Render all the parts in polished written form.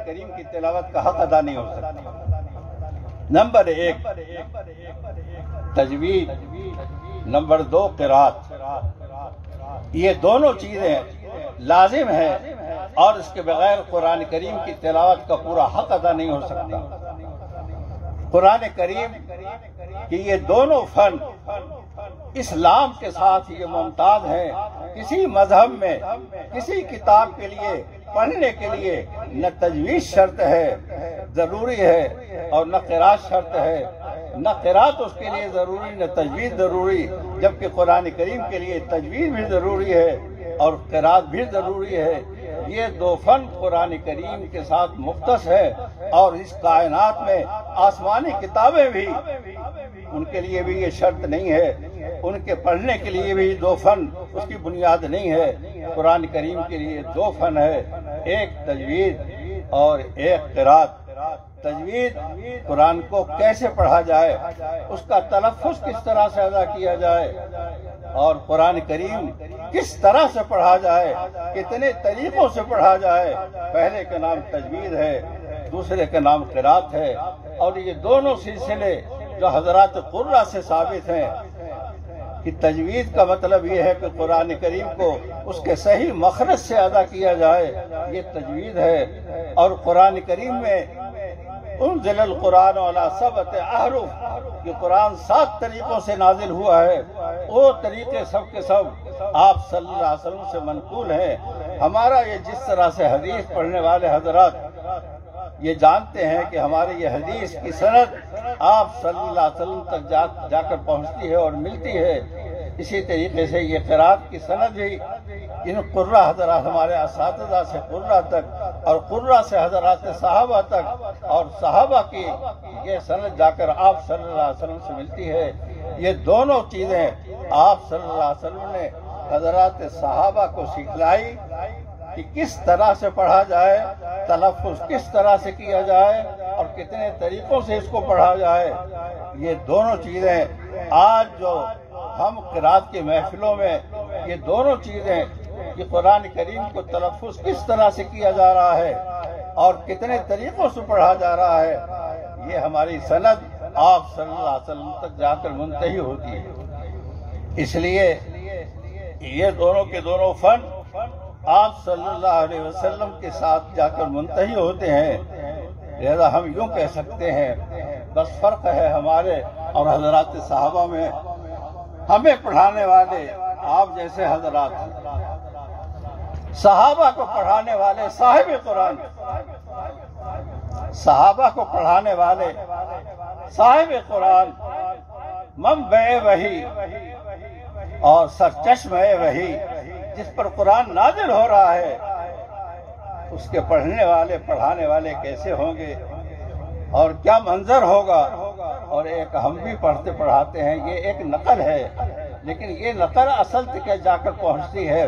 کریم کی تلاوت کا حق ادا نہیں ہو سکتا۔ نمبر 1 تجوید، نمبر 2 قرات، یہ دونوں چیزیں لازم ہیں اور اس کے بغیر قرآن کریم کی تلاوت کا پورا حق ادا نہیں ہو سکتا۔ قرآن کریم کہ یہ دونوں فن اسلام کے ساتھ یہ ممتاز ہیں۔ کسی مذہب میں کسی کتاب کے لیے پڑھنے کے لیے نہ تجوید شرط ہے ضروری ہے اور نہ قرات شرط ہے، نہ قرات اس کے لیے ضروری نہ تجوید ضروری، جبکہ قرآن کریم کے لیے تجوید بھی ضروری ہے اور قرات بھی ضروری ہے۔ یہ دو فن قرآن کریم کے ساتھ مختص ہے اور اس کائنات میں آسمانی کتابیں بھی ان کے لیے بھی یہ شرط نہیں ہے، ان کے پڑھنے کے لیے بھی دو فن اس کی بنیاد نہیں ہے۔ قرآن کریم کے لیے دو فن ہے، ایک تجوید اور ایک قرات۔ تجوید قرآن کو کیسے پڑھا جائے، اس کا تلفظ کس طرح سے ادا کیا جائے، اور قرآن کریم کس طرح سے پڑھا جائے، کتنے طریقوں سے پڑھا جائے۔ پہلے کا نام تجوید ہے، دوسرے کا نام قرات ہے، اور یہ دونوں سلسلے جو حضرات قرہ سے ثابت ہیں کہ تجوید کا مطلب یہ ہے کہ قرآن کریم کو اس کے صحیح مخرج سے ادا کیا جائے، یہ تجوید ہے۔ اور قرآن کریم میں انزل القرآن علی 7 احرف، یہ قرآن 7 طریقوں سے نازل ہوا ہے، وہ طریقے سب کے سب آپ صلی اللہ علیہ وسلم سے منقول ہیں۔ ہمارا یہ جس طرح سے حدیث پڑھنے والے حضرات یہ جانتے ہیں کہ ہماری یہ حدیث کی سند آپ صلی اللہ علیہ وسلم تک جا کر پہنچتی ہے اور ملتی ہے، اسی طریقے سے یہ قرات کی سند بھی ان قرہ حضرات ہمارے اساتذہ سے قرہ تک اور قرہ سے حضرات صحابہ تک اور صحابہ کی یہ سند جا کر آپ صلی اللہ علیہ وسلم سے ملتی ہے۔ یہ دونوں چیزیں آپ صلی اللہ علیہ وسلم نے حضرات صحابہ کو سکھلائی کہ کس طرح سے پڑھا جائے، تلفظ کس طرح سے کیا جائے اور کتنے طریقوں سے اس کو پڑھا جائے۔ یہ دونوں چیزیں آج جو ہم قرات کی محفلوں میں یہ دونوں چیزیں کہ قرآن کریم کو تلفظ کس طرح سے کیا جا رہا ہے اور کتنے طریقوں سے پڑھا جا رہا ہے، یہ ہماری سند آپ صلی اللہ علیہ وسلم تک جا کر منتہی ہوتی ہے۔ اس لیے یہ دونوں کے دونوں فن آپ صلی اللہ علیہ وسلم کے ساتھ جا کر منتہی ہوتے ہیں، لہذا ہم یوں کہہ سکتے ہیں بس فرق ہے ہمارے اور حضرات صحابہ میں، ہمیں پڑھانے والے آپ جیسے حضرات، صحابہ کو پڑھانے والے صاحب قرآن، صحابہ کو پڑھانے والے صاحب قرآن، منبع وحی اور سرچشمہ وحی، جس پر قرآن نازل ہو رہا ہے، اس کے پڑھنے والے پڑھانے والے کیسے ہوں گے اور کیا منظر ہوگا۔ اور ایک ہم بھی پڑھتے پڑھاتے ہیں، یہ ایک نقل ہے، لیکن یہ نقل اصل تک جا کر پہنچتی ہے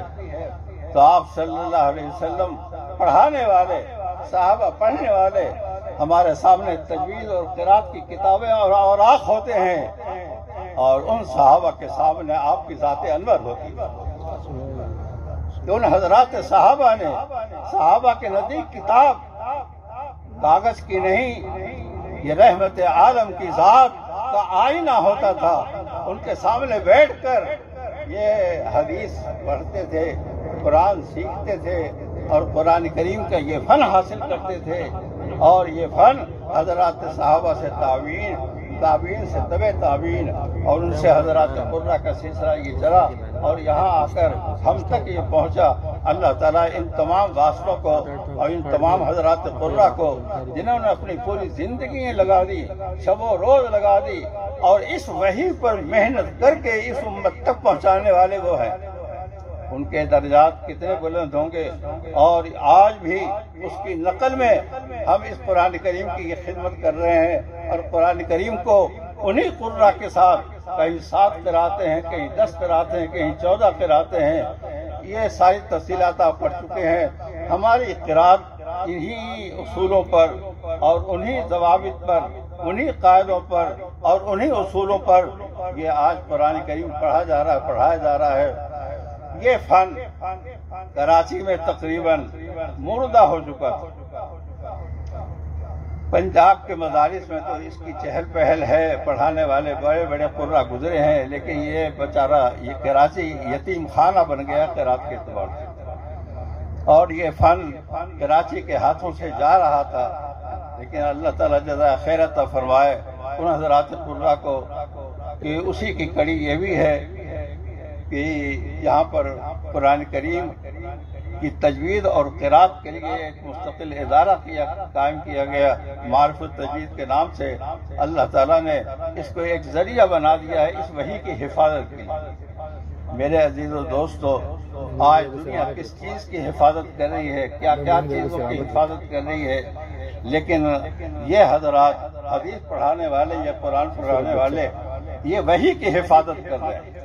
تو آپ صلی اللہ علیہ وسلم پڑھانے والے، صحابہ پڑھنے والے، ہمارے سامنے تجوید اور قرات کی کتابیں اور اوراق ہوتے ہیں اور ان صحابہ کے سامنے آپ کی ذات انور ہوتی ہے کہ ان حضرات صحابہ نے صحابہ کے نزدیک کتاب کاغذ کی نہیں، یہ رحمت عالم کی ذات کا آئینہ ہوتا تھا۔ ان کے سامنے بیٹھ کر یہ حدیث پڑھتے تھے، قرآن سیکھتے تھے اور قرآن کریم کا یہ فن حاصل کرتے تھے، اور یہ فن حضرات صحابہ سے تابعین سے تبع تابعین اور ان سے حضرات قرہ کا سلسلہ یہ چلا اور یہاں آ کر ہم تک یہ پہنچا۔ اللہ تعالیٰ ان تمام واسطوں کو اور ان تمام حضرات قرہ کو جنہوں نے اپنی پوری زندگیاں لگا دی، شب و روز لگا دی اور اس وحی پر محنت کر کے اس امت تک پہنچانے والے وہ ہیں، ان کے درجات کتنے بلند ہوں گے۔ اور آج بھی اس کی نقل میں ہم اس قرآن کریم کی یہ خدمت کر رہے ہیں اور قرآن کریم کو انہی قرہ کے ساتھ کہیں 7 قراءتیں ہیں، کہیں 10 قراءتیں ہیں، کہیں 14 قراءتیں ہیں، یہ ساری تفصیلات آپ پڑھ چکے ہیں۔ ہماری قرات انہی اصولوں پر اور انہی ضوابط پر، انہی قاعدوں پر اور انہی اصولوں پر یہ آج قرآن کریم پڑھا جا رہا ہے، پڑھایا جا رہا ہے۔ یہ فن کراچی میں تقریباً مردہ ہو چکا تھا، پنجاب کے مدارس میں تو اس کی چہل پہل ہے، پڑھانے والے بڑے بڑے قرہ گزرے ہیں، لیکن یہ بیچارہ یہ کراچی یتیم خانہ بن گیا قرات کے اعتبار سے، اور یہ فن کراچی کے ہاتھوں سے جا رہا تھا، لیکن اللہ تعالیٰ جزائے خیر عطا فرمائے ان حضرات قرہ کو کہ اسی کی کڑی یہ بھی ہے کہ یہاں پر قرآن کریم کی تجوید اور قرات کے لیے ایک مستقل ادارہ قائم کیا گیا معرفت تجوید کے نام سے۔ اللہ تعالیٰ نے اس کو ایک ذریعہ بنا دیا ہے اس وحی کی حفاظت کے لیے۔ میرے عزیز و دوستو، آج دنیا کس چیز کی حفاظت کر رہی ہے، کیا کیا چیزوں کی حفاظت کر رہی ہے، لیکن یہ حضرات حدیث پڑھانے والے یا قرآن پڑھانے والے یہ وحی کی حفاظت کر رہے ہیں۔